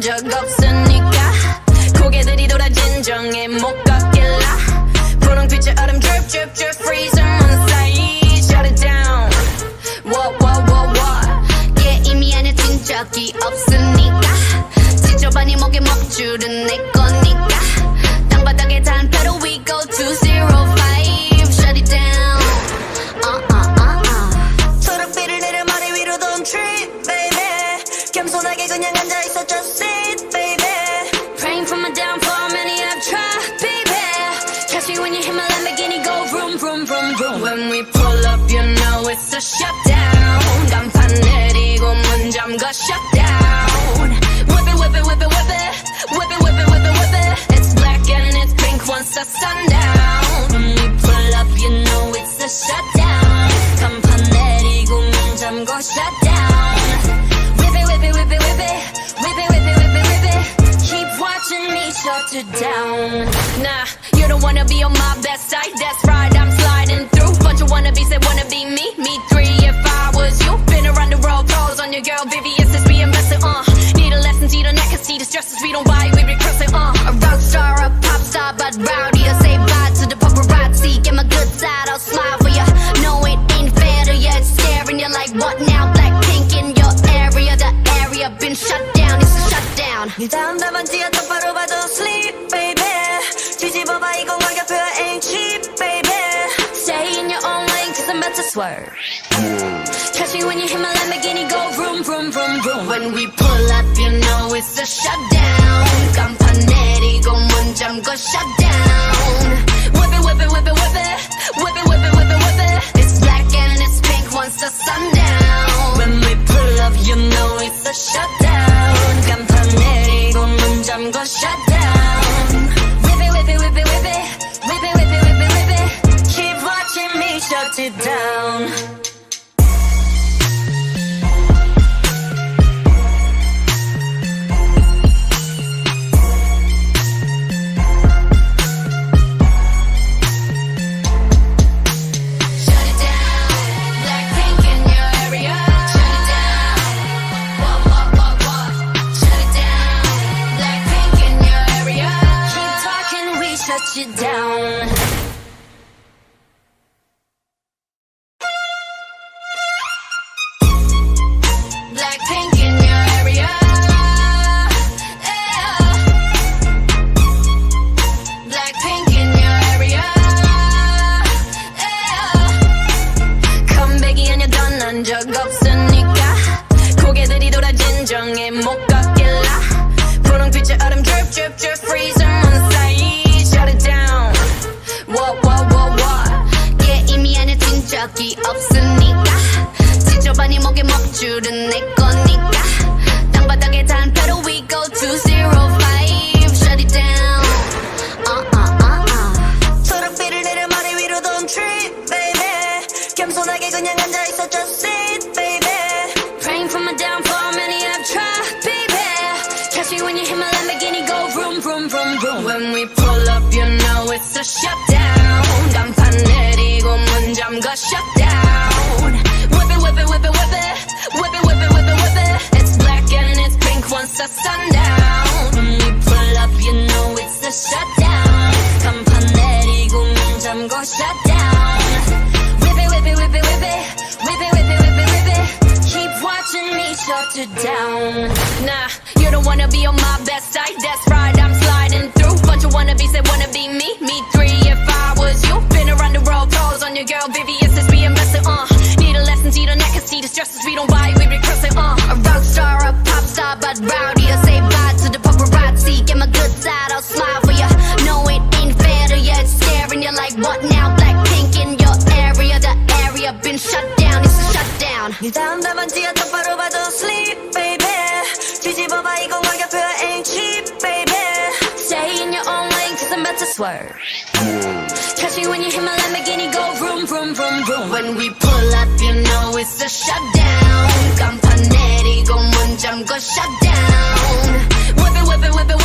적 없으니까 고개들이 돌아 진정해 못 걷길라 분홍빛의 얼음 drip drip drip freeze on the side shut it down what yeah 이미 안에 뛴 적이 없으니까 지저분이 목에 먹줄은 내 거니까 땅바닥에 단 pedal we go 205 shut it down 초록빛을 내려 머리 위로 don't trip baby 겸손하게 그냥 앉아있어 just sit baby praying for my downfall many have tried baby catch me when you hit my Lamborghini go vroom vroom vroom vroom when we pull up you know it's a shutdown 간판 내리고 문 잠궈 shutdown whip it whip it whip it whip it whip it whip it whip it whip it it's black and it's pink once the sundown when we pull up you know it's a shutdown 간판 내리고 문 잠궈 shutdown whip it whip it whip it whip it whip it whip it whip it whip it keep watching me shut it down nah you don't wanna be on my best side that's right I'm sliding through bunch of wannabes that wanna be me three if I was you been around the world pros on your girl VVS is being messy need a lesson see the neck and see the stresses we don't buy we regress it a rock star a pop star but rowdy to say bye to the paparazzi get my good side I'll smile for ya no it ain't fair to ya it's staring you like what now Blackpink in your area the area been shut down it's a shutdown 네 다음 답안지야 똑바로 봐도 sleep baby 뒤집어봐 이건 가격표야 ain't cheap baby stay in your own lane cause I'm about to swerve catch me when you hit my Lamborghini go vroom vroom vroom vroom when we pull up you know it's a shutdown 간판 내리고 문 잠궈 shutdown whip it whip it whip it whip it whip it whip it whip it whip it it's black and it's pink once the sundown when we pull up you know it's a shutdown 간판 내리고 문 잠궈 shutdown whip it whip it whip it whip it whip it whip it whip it whip it keep watching me shut it down shut you down Blackpink in your area yeah. Blackpink in your area yeah. 컴백이 아니야 떠난 적 없으니까 고개들이 돌아 진정해 못 걷길라 분홍빛의 얼음 drip drip drip freeze on the side shut it down what yeah 이미 안에 뛴 적이 없으니까 지저분이 목에 먹줄은 내 거니까 땅바닥에 단 pedal we go 205 shut it down 초록빛을 내려 머리 위로 don't trip baby 겸손하게 그냥 앉아있어 just sit baby praying for my downfall many have tried baby catch me when you hit my Lamborghini go vroom vroom vroom vroom when we pull up you know it's a shutdown 간판 내리고 문 잠궈 shutdown whip it whip it whip it whip it whip it whip it whip it whip it it's black and it's pink once the sundown when we pull up you know it's a shutdown 간판 내리고 문 잠궈 shutdown whip it whip it whip it whip it whip it whip it whip it whip it keep watching me shut it down nah you don't wanna be on my best side that's right I'm sliding through bunch of wannabes that wanna be me three if I was you been around the world pros on your girl VVS is being messy need a lesson see the neck and see the stresses we don't buy we regress it a rock star a pop star but rowdy to say bye to the paparazzi get my good side I'll smile for ya no it ain't fair to ya it's staring you like what now Blackpink in your area the area been shut down it's a shutdown 네 다음 답안지야 똑바로 봐도 sleep baby 뒤집어봐 이건 가격표야 ain't cheap baby stay in your own lane cause I'm about to swerve catch me when you hit my Lamborghini go vroom vroom vroom vroom when we pull up you know it's a shutdown 간판 내리고 문 잠궈 shutdown whip it whip it whip it